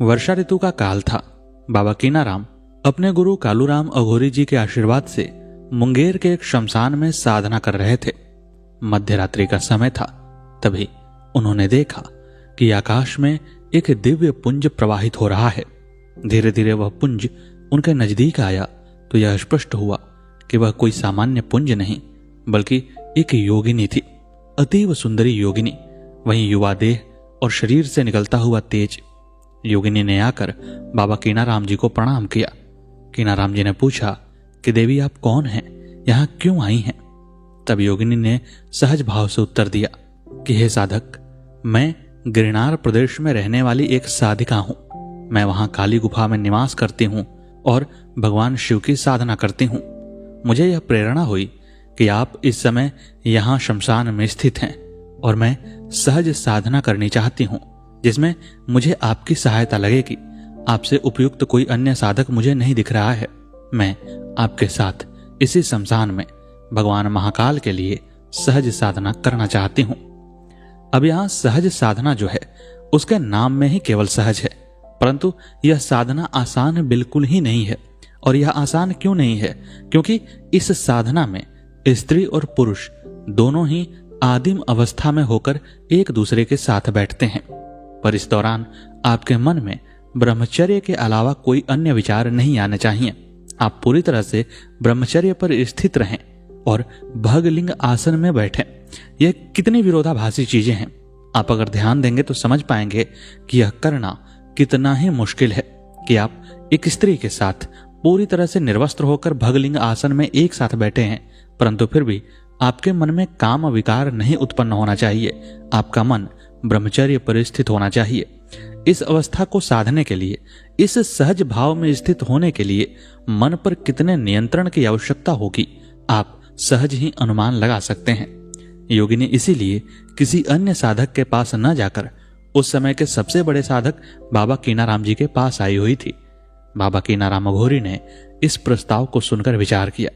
वर्षा ऋतु का काल था। बाबा कीनाराम अपने गुरु कालूराम अघोरी जी के आशीर्वाद से मुंगेर के एक शमशान में साधना कर रहे थे। मध्य रात्रि का समय था। तभी उन्होंने देखा कि आकाश में एक दिव्य पुंज प्रवाहित हो रहा है। धीरे धीरे वह पुंज उनके नजदीक आया तो यह स्पष्ट हुआ कि वह कोई सामान्य पुंज नहीं बल्कि एक योगिनी थी, अतीव सुंदरी योगिनी। वहीं युवा देह और शरीर से निकलता हुआ तेज। योगिनी ने आकर बाबा कीनाराम जी को प्रणाम किया। कीनाराम जी ने पूछा कि देवी आप कौन हैं, यहां क्यों आई हैं? तब योगिनी ने सहज भाव से उत्तर दिया कि हे साधक, मैं गिरनार प्रदेश में रहने वाली एक साधिका हूं। मैं वहां काली गुफा में निवास करती हूं और भगवान शिव की साधना करती हूं। मुझे यह प्रेरणा हुई कि आप इस समय यहां शमशान में स्थित हैं और मैं सहज साधना करनी चाहती हूं जिसमें मुझे आपकी सहायता लगेगी। आपसे उपयुक्त कोई अन्य साधक मुझे नहीं दिख रहा है। मैं आपके साथ इसी शमशान में भगवान महाकाल के लिए सहज साधना करना चाहती हूं। अब यहां सहज साधना जो है उसके नाम में ही केवल सहज है, परंतु यह साधना आसान बिल्कुल ही नहीं है। और यह आसान क्यों नहीं है? क्योंकि इस साधना में स्त्री और पुरुष दोनों ही आदिम अवस्था में होकर एक दूसरे के साथ बैठते हैं। पर इस दौरान आपके मन में ब्रह्मचर्य के अलावा कोई अन्य विचार नहीं आने चाहिए। आप पूरी तरह से ब्रह्मचर्य पर स्थित रहें और भगलिंग आसन में बैठें। यह कितनी विरोधाभासी चीजें हैं। आप अगर ध्यान देंगे तो समझ पाएंगे कि यह करना कितना ही मुश्किल है कि आप एक स्त्री के साथ पूरी तरह से निर्वस्त्र होकर भगलिंग आसन में एक साथ बैठे हैं, परंतु फिर भी आपके मन में काम विकार नहीं उत्पन्न होना चाहिए। आपका मन ब्रह्मचर्य पर स्थित होना चाहिए। इस अवस्था को साधने के लिए, इस सहज भाव में स्थित होने के लिए मन पर कितने नियंत्रण की आवश्यकता होगी आप सहज ही अनुमान लगा सकते हैं। योगिनी इसीलिए किसी अन्य साधक के पास न जाकर उस समय के सबसे बड़े साधक बाबा कीनाराम जी के पास आई हुई थी। बाबा कीनाराम अघोरी ने इस प्रस्ताव को सुनकर विचार किया।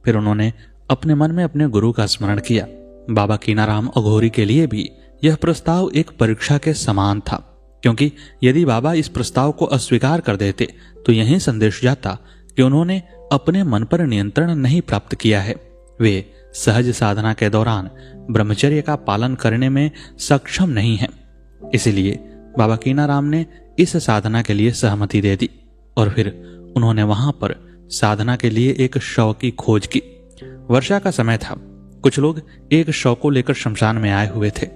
फिर उन्होंने अपने मन में अपने गुरु का स्मरण किया। बाबा कीनाराम अघोरी के लिए भी यह प्रस्ताव एक परीक्षा के समान था, क्योंकि यदि बाबा इस प्रस्ताव को अस्वीकार कर देते तो यही संदेश जाता कि उन्होंने अपने मन पर नियंत्रण नहीं प्राप्त किया है। वे सहज साधना के दौरान ब्रह्मचर्य का पालन करने में सक्षम नहीं हैं। इसलिए बाबा कीनाराम ने इस साधना के लिए सहमति दे दी और फिर उन्होंने वहां पर साधना के लिए एक शव की खोज की। वर्षा का समय था। कुछ लोग एक शव को लेकर शमशान में आए हुए थे।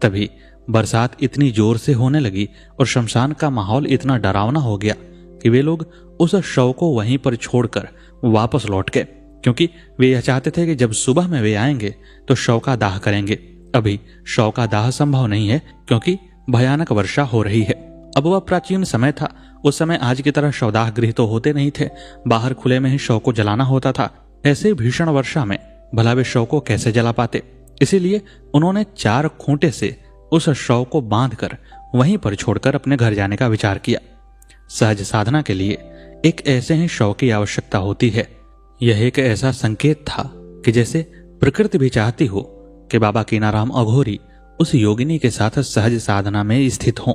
तभी बरसात इतनी जोर से होने लगी और शमशान का माहौल इतना डरावना हो गया कि वे लोग उस शव को वहीं पर छोड़कर वापस लौट गए, क्योंकि वे यह चाहते थे कि जब सुबह में वे आएंगे तो शव का दाह करेंगे। अभी शव का दाह संभव नहीं है क्योंकि भयानक वर्षा हो रही है। अब वह प्राचीन समय था। उस समय आज की तरह शवदाह गृह तो होते नहीं थे। बाहर खुले में ही शव को जलाना होता था। ऐसे भीषण वर्षा में भला वे शव को कैसे जला पाते? इसीलिए उन्होंने 4 खूंटे से उस शव को बांधकर वहीं पर छोड़कर अपने घर जाने का विचार किया। सहज साधना के लिए एक ऐसे ही शव की आवश्यकता होती है। यह एक ऐसा संकेत था कि जैसे प्रकृति भी चाहती हो कि बाबा कीनाराम अघोरी उस योगिनी के साथ सहज साधना में स्थित हों।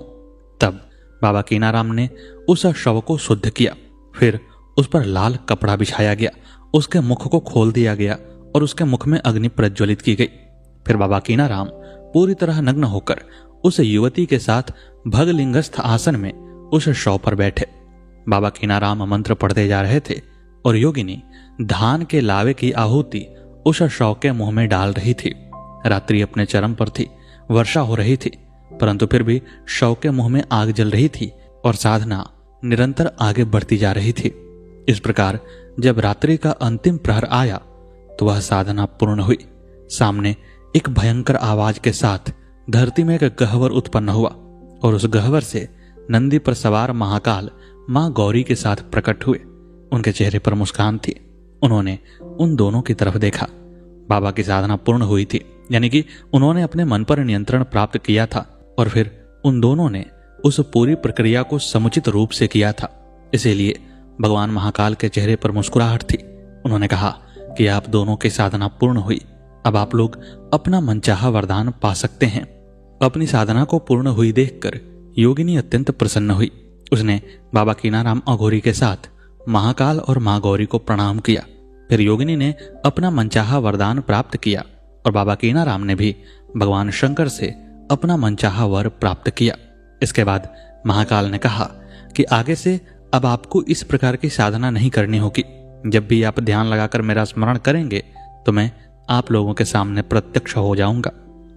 तब बाबा कीनाराम ने उस शव को शुद्ध किया। फिर उस पर लाल कपड़ा बिछाया गया, उसके मुख को खोल दिया गया और उसके मुख में अग्नि प्रज्वलित की गई। फिर बाबा कीनाराम पूरी तरह नग्न होकर उस युवती के साथ भगलिंगस्थ आसन में उस शव पर बैठे। बाबा कीनाराम मंत्र पढ़ते जा रहे थे और योगिनी धान के लावे की आहुति उस शव के मुंह में डाल रही थी। रात्रि अपने चरम पर थी, वर्षा हो रही थी, परंतु फिर भी शव के मुंह में आग जल रही थी और साधना निरंतर आगे बढ़ती जा रही थी। इस प्रकार जब रात्रि का अंतिम प्रहर आया तो वह साधना पूर्ण हुई। सामने एक भयंकर आवाज के साथ धरती में एक गह्वर उत्पन्न हुआ और उस गह्वर से नंदी पर सवार महाकाल मां गौरी के साथ प्रकट हुए। उनके चेहरे पर मुस्कान थी। उन्होंने उन दोनों की तरफ देखा। बाबा की साधना पूर्ण हुई थी, यानी कि उन्होंने अपने मन पर नियंत्रण प्राप्त किया था और फिर उन दोनों ने उस पूरी प्रक्रिया को समुचित रूप से किया था। इसीलिए भगवान महाकाल के चेहरे पर मुस्कुराहट थी। उन्होंने कहा कि आप दोनों की साधना पूर्ण हुई। अब आप लोग अपना मनचाहा वरदान पा सकते हैं। अपनी साधना को पूर्ण हुई देखकर योगिनी अत्यंत प्रसन्न हुई उसने बाबा कीनाराम अघोरी के साथ महाकाल और मां गौरी को प्रणाम किया। फिर योगिनी ने अपना मनचाहा वरदान प्राप्त किया और बाबा कीनाराम ने भी भगवान शंकर से अपना मनचाहा वर प्राप्त किया। इसके बाद महाकाल ने कहा कि आगे से अब आपको इस प्रकार की साधना नहीं करनी होगी। जब भी आप ध्यान लगाकर मेरा स्मरण करेंगे तो मैं आप लोगों के सामने प्रत्यक्ष हो जाऊंगा।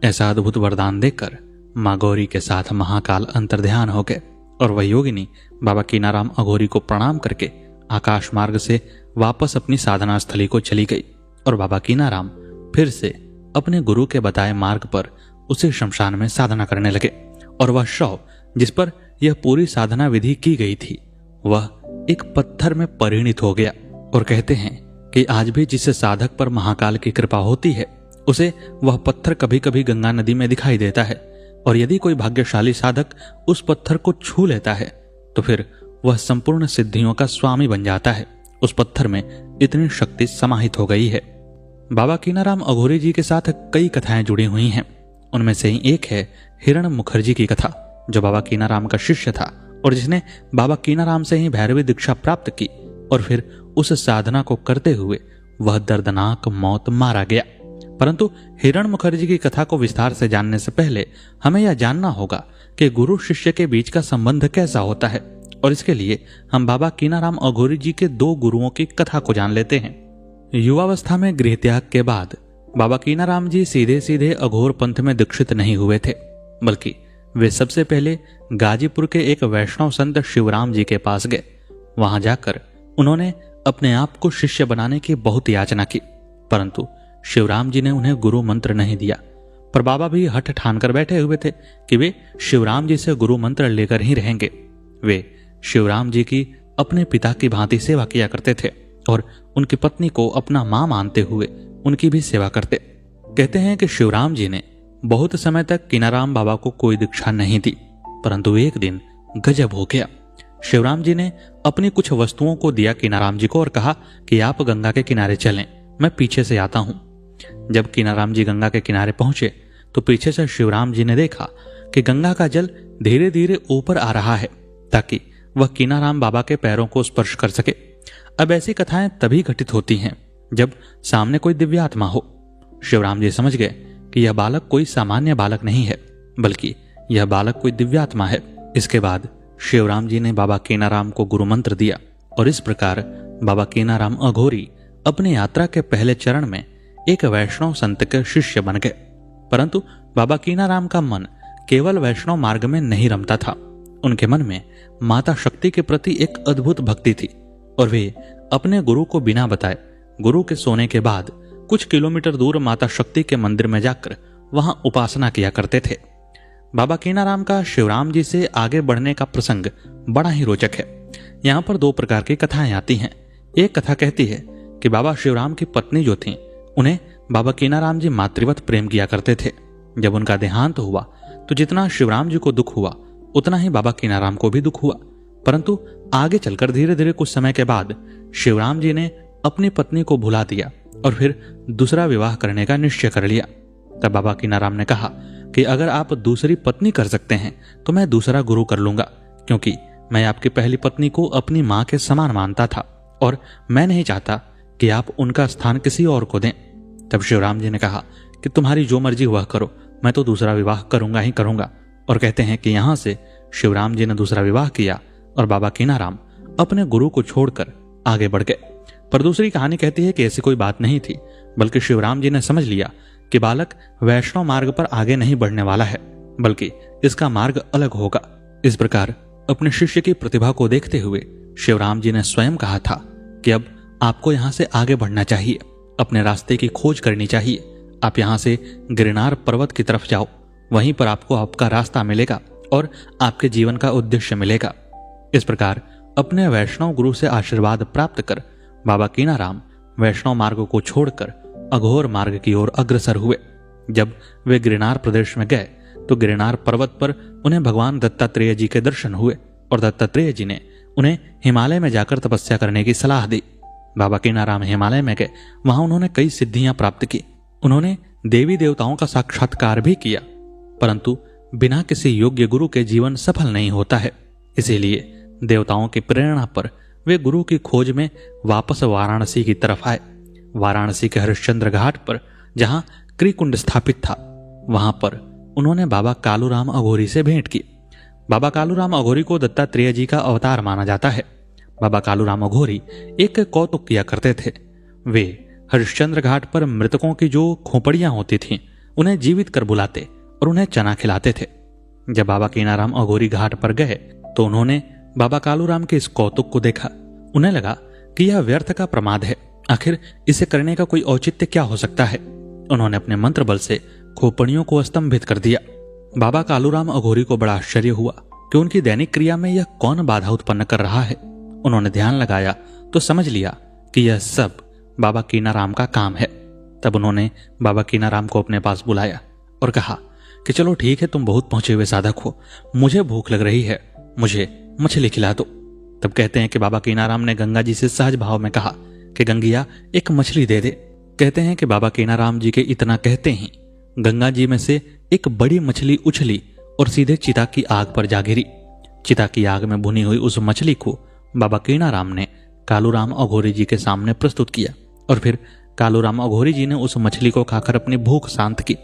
ऐसा अद्भुत वरदान देकर मां गौरी के साथ महाकाल अंतर्ध्यान हो गए और वह योगिनी बाबा कीनाराम अघोरी को प्रणाम करके आकाश मार्ग से वापस अपनी साधना स्थली को चली गई और बाबा कीनाराम फिर से अपने गुरु के बताए मार्ग पर उसी शमशान में साधना करने लगे। और वह शव जिस पर यह पूरी साधना विधि की गई थी वह एक पत्थर में परिणित हो गया। और कहते हैं कि आज भी जिस साधक पर महाकाल की कृपा होती है उसे वह पत्थर कभी कभी गंगा नदी में दिखाई देता है, और यदि कोई भाग्यशाली साधक उस पत्थर को छू लेता है तो फिर वह संपूर्ण सिद्धियों का स्वामी बन जाता है। उस पत्थर में इतनी शक्ति समाहित हो गई है। बाबा कीनाराम अघोरी जी के साथ कई कथाएं जुड़ी हुई हैं। उनमें से ही एक है हिरण मुखर्जी की कथा, जो बाबा कीनाराम का शिष्य था और जिसने बाबा कीनाराम से ही भैरवी दीक्षा प्राप्त की और फिर उस साधना को करते हुए वह दर्दनाक मौत मारा गया। परंतु हिरण मुखर्जी की कथा को विस्तार से जानने से पहले हमें यह जानना होगा कि गुरु शिष्य के बीच का संबंध कैसा होता है, और इसके लिए हम बाबा कीनाराम अघोरी जी के 2 गुरुओं की कथा को जान लेते हैं। युवावस्था में गृह त्याग के बाद बाबा कीनाराम जी सीधे सीधे अघोर पंथ में दीक्षित नहीं हुए थे, बल्कि वे सबसे पहले गाजीपुर के एक वैष्णव संत शिवराम जी के पास गए। वहां जाकर उन्होंने अपने आप को शिष्य बनाने की बहुत याचना की, परंतु शिवराम जी ने उन्हें गुरु मंत्र नहीं दिया। पर बाबा भी हठ ठान कर बैठे हुए थे कि वे शिवराम जी से गुरु मंत्र लेकर ही रहेंगे। वे शिवराम जी की अपने पिता की भांति सेवा किया करते थे और उनकी पत्नी को अपना मां मानते हुए उनकी भी सेवा करते। कहते हैं कि शिवराम जी ने बहुत समय तक कीनाराम बाबा को कोई दीक्षा नहीं दी, परंतु एक दिन गजब हो गया। शिवराम जी ने अपनी कुछ वस्तुओं को दिया कीनाराम जी को और कहा कि आप गंगा के किनारे चलें, मैं पीछे से आता हूं। जब कीनाराम जी गंगा के किनारे पहुंचे तो पीछे से शिवराम जी ने देखा कि गंगा का जल धीरे धीरे ऊपर आ रहा है ताकि वह कीनाराम बाबा के पैरों को स्पर्श कर सके। अब ऐसी कथाएं तभी घटित होती हैं जब सामने कोई दिव्यात्मा हो। शिवराम जी समझ गए कि यह बालक कोई सामान्य बालक नहीं है, बल्कि यह बालक कोई दिव्यात्मा है। इसके बाद शिवराम जी ने बाबा कीनाराम को गुरु मंत्र दिया और इस प्रकार बाबा कीनाराम अघोरी अपनी यात्रा के पहले चरण में एक वैष्णव संत के शिष्य बन गए। परंतु बाबा कीनाराम का मन केवल वैष्णव मार्ग में नहीं रमता था। उनके मन में माता शक्ति के प्रति एक अद्भुत भक्ति थी और वे अपने गुरु को बिना बताए गुरु के सोने के बाद कुछ किलोमीटर दूर माता शक्ति के मंदिर में जाकर वहां उपासना किया करते थे। बाबा कीनाराम का शिवराम जी से आगे बढ़ने का प्रसंग बड़ा ही रोचक है। यहाँ पर 2 प्रकार की कथाएं आती हैं। एक कथा कहती है कि बाबा शिवराम की पत्नी जो थी उन्हें बाबा कीनाराम जी मातृवत प्रेम किया करते थे। जब उनका देहांत हुआ तो जितना शिवराम जी को दुख हुआ उतना ही बाबा कीनाराम को भी दुख हुआ, परंतु आगे चलकर धीरे धीरे कुछ समय के बाद शिवराम जी ने अपनी पत्नी को भुला दिया और फिर दूसरा विवाह करने का निश्चय कर लिया। तब बाबा कीनाराम ने कहा कि अगर आप दूसरी पत्नी कर सकते हैं तो मैं दूसरा गुरु कर लूंगा, क्योंकि मैं आपकी पहली पत्नी को अपनी मां के समान मानता था और मैं नहीं चाहता कि आप उनका स्थान किसी और को दें। तब शिवराम जी ने कहा कि तुम्हारी जो मर्जी वह करो, मैं तो दूसरा विवाह करूंगा ही करूंगा। और कहते हैं कि यहां से शिवराम जी ने दूसरा विवाह किया और बाबा कीनाराम अपने गुरु को छोड़कर आगे बढ़ गए। पर दूसरी कहानी कहती है कि ऐसी कोई बात नहीं थी, बल्कि शिवराम जी ने समझ लिया कि बालक वैष्णव मार्ग पर आगे नहीं बढ़ने वाला है, बल्कि इसका मार्ग अलग होगा। इस प्रकार अपने शिष्य की प्रतिभा को देखते हुए शिवराम जी ने स्वयं कहा था कि अब आपको यहां से आगे बढ़ना चाहिए, अपने रास्ते की खोज करनी चाहिए। आप यहां से गिरनार पर्वत की तरफ जाओ, वहीं पर आपको आपका रास्ता मिलेगा और आपके जीवन का उद्देश्य मिलेगा। इस प्रकार अपने वैष्णव गुरु से आशीर्वाद प्राप्त कर बाबा कीनाराम वैष्णव मार्ग को छोड़कर अघोर मार्ग की ओर अग्रसर हुए। जब वे गिरनार प्रदेश में गए तो गिरनार पर्वत पर उन्हें भगवान दत्तात्रेय जी के दर्शन हुए और दत्तात्रेय जी ने उन्हें हिमालय में जाकर तपस्या करने की सलाह दी। बाबा कीनाराम हिमालय में गए, वहां उन्होंने कई सिद्धियां प्राप्त की। उन्होंने देवी देवताओं का साक्षात्कार भी किया, परंतु बिना किसी योग्य गुरु के जीवन सफल नहीं होता है। इसीलिए देवताओं की प्रेरणा पर वे गुरु की खोज में वापस वाराणसी की तरफ आए। वाराणसी के हरिश्चंद्र घाट पर जहां क्रिकुंड स्थापित था, वहां पर उन्होंने बाबा कालूराम अघोरी से भेंट की। बाबा कालूराम अघोरी को दत्तात्रेय जी का अवतार माना जाता है। बाबा कालूराम अघोरी एक कौतुक किया करते थे। वे हरिश्चंद्र घाट पर मृतकों की जो खोपड़ियां होती थीं, उन्हें जीवित कर बुलाते और उन्हें चना खिलाते थे। जब बाबा कीनाराम अघोरी घाट पर गए तो उन्होंने बाबा कालूराम के इस कौतुक को देखा। उन्हें लगा कि यह व्यर्थ का प्रमाद है, आखिर इसे करने का कोई औचित्य क्या हो सकता है। उन्होंने अपने मंत्र बल से खोपड़ियों को स्तंभित कर दिया। बाबा कालूराम अघोरी को बड़ा आश्चर्य हुआ कि उनकी दैनिक क्रिया में यह कौन बाधा उत्पन्न कर रहा है। उन्होंने ध्यान लगाया तो समझ लिया कि यह सब बाबा कीनाराम का काम है। तब उन्होंने बाबा कीनाराम को अपने पास बुलाया और कहा कि चलो ठीक है, तुम बहुत पहुंचे हुए साधक हो, मुझे भूख लग रही है, मुझे मछली खिला दो। तब कहते हैं कि बाबा कीनाराम ने गंगा जी से सहज भाव में कहा कि गंगिया एक मछली दे दे। कहते हैं कि बाबा कीनाराम जी के इतना कहते ही गंगा जी में से एक बड़ी मछली उछली और सीधे चिता की आग पर जा गिरी। चिता की आग में भुनी हुई उस मछली को बाबा कीनाराम ने कालूराम अघोरी जी के सामने प्रस्तुत किया और फिर कालूराम अघोरी जी ने उस मछली को खाकर अपनी भूख शांत की।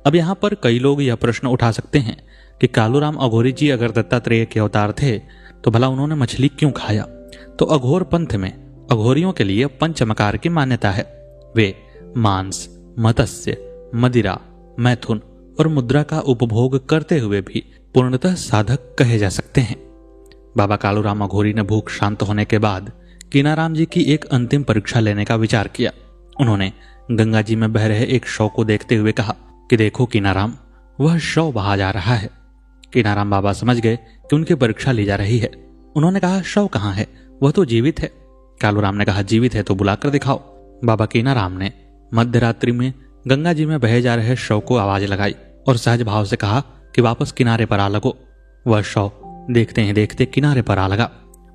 अब यहां पर कई लोग यह प्रश्न उठा सकते हैं कि कालूराम अघोरी जी अगर दत्तात्रेय के अवतार थे तो भला उन्होंने मछली क्यों खाया। तो अघोर पंथ में अघोरियों के लिए पंचमकार की मान्यता है। वे मांस, मत्स्य, मदिरा, मैथुन और मुद्रा का उपभोग करते हुए भी पूर्णतः साधक कहे जा सकते हैं। बाबा कालूराम अघोरी ने भूख शांत होने के बाद कीनाराम जी की एक अंतिम परीक्षा लेने का विचार किया। उन्होंने गंगा जी में बह रहे एक शव को देखते हुए कहा कि देखो कीनाराम, वह शव बहा जा रहा है। कीनाराम बाबा समझ गए कि उनकी परीक्षा ली जा रही है। उन्होंने कहा शव कहाँ है, वह तो जीवित है। कालूराम ने कहा जीवित है तो बुलाकर दिखाओ। बाबा कीनाराम ने मध्य रात्रि में गंगा जी में बहे जा रहे शव को आवाज लगाई और सहज भाव से कहा कि वापस किनारे पर आ लगो। वह शव देखते ही देखते किनारे पर आ लगा।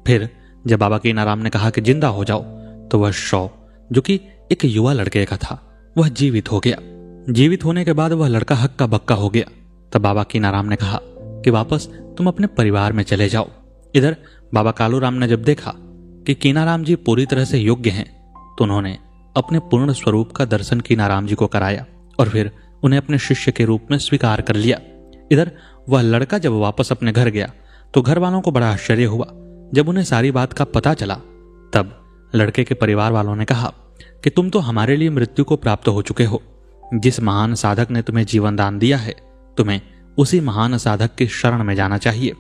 फिर जब बाबा कीनाराम ने कहा कि जिंदा हो जाओ तो वह शव, जो कि एक युवा लड़के का था, वह जीवित हो गया। जीवित होने के बाद वह लड़का हक्का बक्का हो गया। तब बाबा कीनाराम ने कहा कि वापस तुम अपने परिवार में चले जाओ। इधर बाबा कालूराम ने जब देखा कि कीनाराम जी पूरी तरह से योग्य हैं तो उन्होंने अपने पूर्ण स्वरूप का दर्शन कीनाराम जी को कराया और फिर उन्हें अपने शिष्य के रूप में स्वीकार कर लिया। इधर वह लड़का जब वापस अपने घर गया तो घर वालों को बड़ा आश्चर्य हुआ। जब उन्हें सारी बात का पता चला तब लड़के के परिवार वालों ने कहा कि तुम तो हमारे लिए मृत्यु को प्राप्त हो चुके हो। जिस महान साधक ने तुम्हें जीवन दान दिया है, तुम्हें उसी महान साधक की शरण में जाना चाहिए।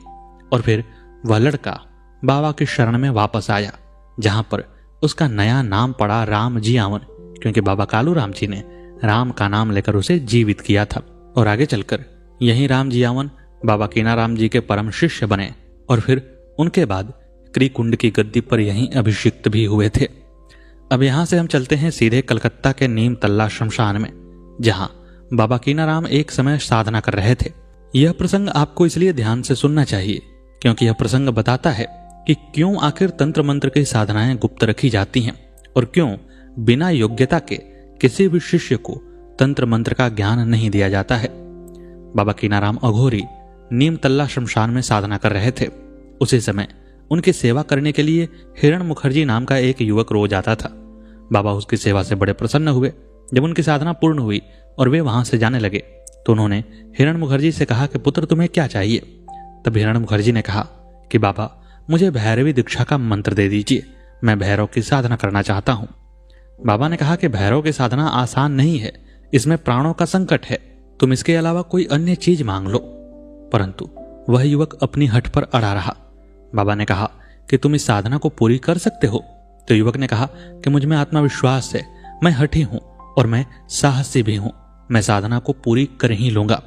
और फिर वह लड़का बाबा की शरण में वापस आया, जहां पर उसका नया नाम पड़ा राम जियावन, क्योंकि बाबा कालूराम जी ने राम का नाम लेकर उसे जीवित किया था। और आगे चलकर यही राम जियावन बाबा कीनाराम जी के परम शिष्य बने और फिर उनके बाद क्रिकुंड की गद्दी पर यहीं अभिषिक्त भी हुए थे। अब यहां से हम चलते हैं सीधे कलकत्ता के नीम तल्ला शमशान में, जहां बाबा कीनाराम एक समय साधना कर रहे थे। यह प्रसंग आपको इसलिए ध्यान से सुनना चाहिए क्योंकि यह प्रसंग बताता है कि क्यों आखिर तंत्र मंत्र की साधनाएं गुप्त रखी जाती हैं और क्यों बिना योग्यता के किसी भी शिष्य को तंत्र मंत्र का ज्ञान नहीं दिया जाता है। बाबा कीनाराम अघोरी नीम तल्ला शमशान में साधना कर रहे थे। उसी समय उनकी सेवा करने के लिए हिरण मुखर्जी नाम का एक युवक रोज आता था। बाबा उसकी सेवा से बड़े प्रसन्न हुए। जब उनकी साधना पूर्ण हुई और वे वहां से जाने लगे तो उन्होंने हिरण मुखर्जी से कहा कि पुत्र तुम्हें क्या चाहिए। तब हिरण मुखर्जी ने कहा कि बाबा मुझे भैरवी दीक्षा का मंत्र दे दीजिए, मैं भैरव की साधना करना चाहता हूं। बाबा ने कहा कि भैरव की साधना आसान नहीं है, इसमें प्राणों का संकट है, तुम इसके अलावा कोई अन्य चीज मांग लो। परंतु वह युवक अपनी हठ पर अड़ा रहा। बाबा ने कहा कि तुम इस साधना को पूरी कर सकते हो। तो युवक ने कहा कि मुझ में आत्मविश्वास है, मैं हठी हूं और मैं साहसी भी हूं, मैं साधना को पूरी कर ही लूंगा।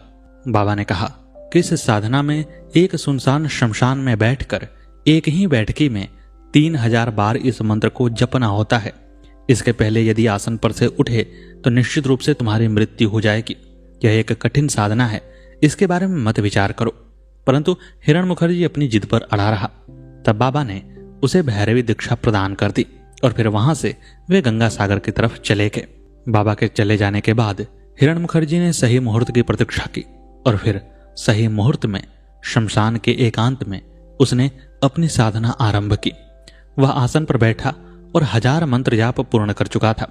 बाबा ने कहा कि इस साधना में एक सुनसान शमशान में बैठकर एक ही बैठकी में 3000 बार इस मंत्र को जपना होता है। इसके पहले यदि आसन पर से उठे तो निश्चित रूप से तुम्हारी मृत्यु हो जाएगी। यह एक कठिन साधना है, इसके बारे में मत विचार करो। परंतु हिरण मुखर्जी अपनी जिद पर अड़ा रहा। तब बाबा ने उसे भैरवी दीक्षा प्रदान कर दी और फिर वहां से वे गंगा सागर की तरफ चले गए। बाबा के चले जाने के बाद हिरण मुखर्जी ने सही मुहूर्त की प्रतीक्षा की और फिर सही मुहूर्त में शमशान के एकांत में उसने अपनी साधना आरंभ की। वह आसन पर बैठा और 1000 मंत्र जाप पूर्ण कर चुका था।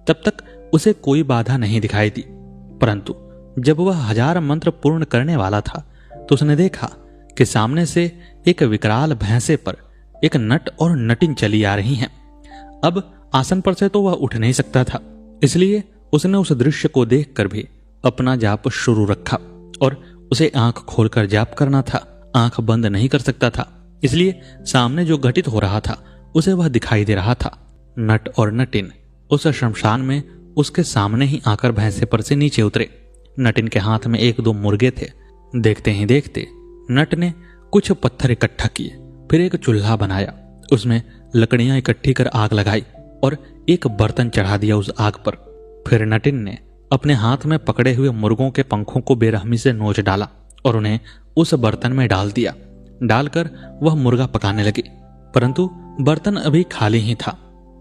तब तक उसे कोई बाधा नहीं दिखाई दी, परंतु जब वह 1000 मंत्र पूर्ण करने वाला था तो उसने देखा कि सामने से एक विकराल भैंसे पर एक नट और नटिन चली आ रही हैं। अब आसन पर से तो वह उठ नहीं सकता था, इसलिए उसने उस दृश्य को देखकर भी अपना जाप शुरू रखा और उसे आंख खोलकर जाप करना था, आंख बंद नहीं कर सकता था। इसलिए सामने जो घटित हो रहा था उसे वह दिखाई दे रहा था। नट और नटिन उस शमशान में उसके सामने ही आकर भैंसे पर से नीचे उतरे। नटिन के हाथ में 1-2 मुर्गे थे। देखते ही देखते नट ने कुछ पत्थर इकट्ठा किए, फिर एक चूल्हा बनाया, उसमें लकड़ियां इकट्ठी कर आग लगाई और एक बर्तन चढ़ा दिया उस आग पर। फिर नटिन ने अपने हाथ में पकड़े हुए मुर्गों के पंखों को बेरहमी से नोच डाला और उन्हें उस बर्तन में डाल दिया। डालकर वह मुर्गा पकाने लगी, परंतु बर्तन अभी खाली ही था।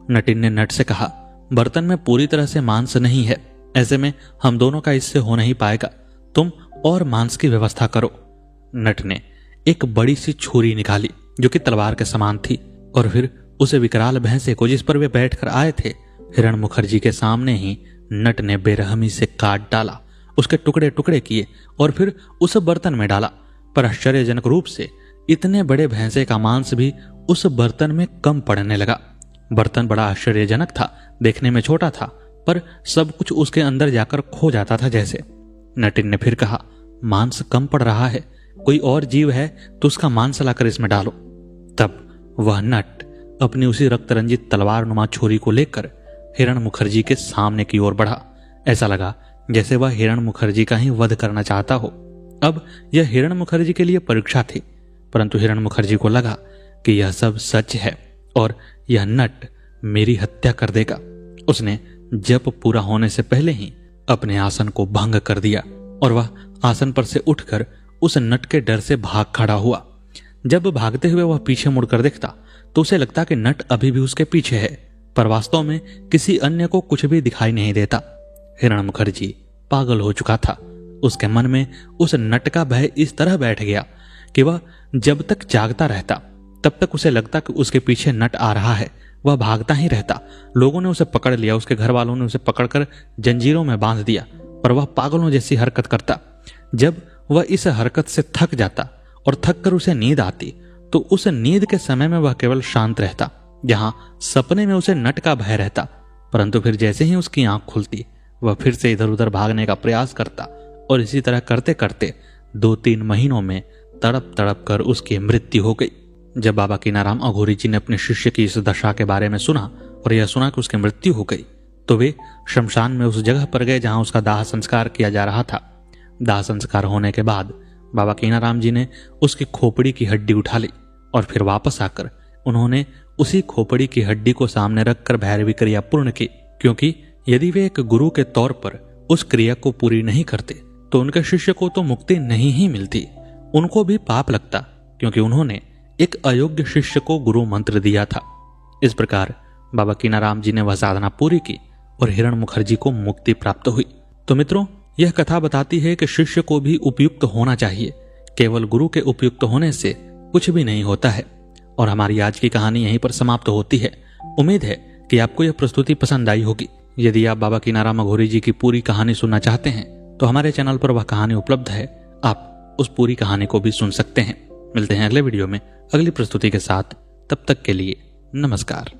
नटिन ने नट से कहा, बर्तन में पूरी तरह से मांस नहीं है, ऐसे में हम दोनों का इससे हो नहीं पाएगा, तुम और मांस की व्यवस्था करो। नट ने एक बड़ी सी छुरी निकाली जो कि तलवार के समान थी और फिर उसे विकराल भैंसे को जिस पर वे बैठकर आए थे हिरण मुखर्जी के सामने ही नट ने बेरहमी से काट डाला, उसके टुकड़े टुकड़े किए और फिर उस बर्तन में डाला। पर आश्चर्यजनक रूप से इतने बड़े भैंसे का मांस भी उस बर्तन में कम पड़ने लगा। बर्तन बड़ा आश्चर्यजनक था, देखने में छोटा था, पर सब कुछ उसके अंदर जाकर खो जाता था जैसे। नटिन ने फिर कहा, मांस कम पड़ रहा है, कोई और जीव है तो उसका मांस लाकर इसमें डालो। तब वह नट अपनी उसी रक्त रंजित तलवार नुमा छुरी को लेकर हिरण मुखर्जी के सामने की ओर बढ़ा। ऐसा लगा जैसे वह हिरण मुखर्जी का ही वध करना चाहता हो। अब यह हिरण मुखर्जी के लिए परीक्षा थी, परंतु हिरण मुखर्जी को लगा कि यह सब सच है और यह नट मेरी हत्या कर देगा। उसने जप पूरा होने से पहले ही अपने आसन को भंग कर दिया और वह आसन पर से उठकर उस नट के डर से भाग खड़ा हुआ। जब भागते हुए वह पीछे मुड़कर देखता तो उसे लगता कि नट अभी भी उसके पीछे है, पर वास्तव में किसी अन्य को कुछ भी दिखाई नहीं देता। हिरण मुखर्जी पागल हो चुका था। उसके मन में उस नट का भय इस तरह बैठ गया कि वह जब तक जागता रहता तब तक उसे लगता कि उसके पीछे नट आ रहा है। वह भागता ही रहता। लोगों ने उसे पकड़ लिया, उसके घर वालों ने उसे पकड़कर जंजीरों में बांध दिया, पर वह पागलों जैसी हरकत करता। जब वह इस हरकत से थक जाता और थक कर उसे नींद आती तो उस नींद के समय में वह केवल शांत रहता, जहां सपने में उसे नट का भय रहता। परंतु फिर जैसे ही उसकी आंख खुलती वह फिर से इधर उधर भागने का प्रयास करता और इसी तरह करते करते 2-3 महीनों में तड़प तड़प कर उसकी मृत्यु हो गई। जब बाबा कीनाराम अघोरी जी ने अपने शिष्य की इस दशा के बारे में सुना और यह सुना कि उसकी मृत्यु हो गई तो वे शमशान में उस जगह पर गए जहां उसका दाह संस्कार किया जा रहा था। दाह संस्कार होने के बाद बाबा कीनाराम जी ने उसकी खोपड़ी की हड्डी उठा ली और फिर वापस आकर उन्होंने उसी खोपड़ी की हड्डी को सामने रखकर भैरवी क्रिया पूर्ण की, क्योंकि यदि वे एक गुरु के तौर पर उस क्रिया को पूरी नहीं करते तो उनके शिष्य को तो मुक्ति नहीं ही मिलती, उनको भी पाप लगता, क्योंकि उन्होंने एक अयोग्य शिष्य को गुरु मंत्र दिया था। इस प्रकार बाबा कीनाराम जी ने वह साधना पूरी की और हिरण मुखर्जी को मुक्ति प्राप्त हुई। तो मित्रों, यह कथा बताती है कि शिष्य को भी उपयुक्त होना चाहिए, केवल गुरु के उपयुक्त होने से कुछ भी नहीं होता है। और हमारी आज की कहानी यहीं पर समाप्त होती है। उम्मीद है कि आपको यह प्रस्तुति पसंद आई होगी। यदि आप बाबा कीनाराम अघोरी जी की पूरी कहानी सुनना चाहते हैं तो हमारे चैनल पर वह कहानी उपलब्ध है, आप उस पूरी कहानी को भी सुन सकते हैं। मिलते हैं अगले वीडियो में अगली प्रस्तुति के साथ। तब तक के लिए नमस्कार।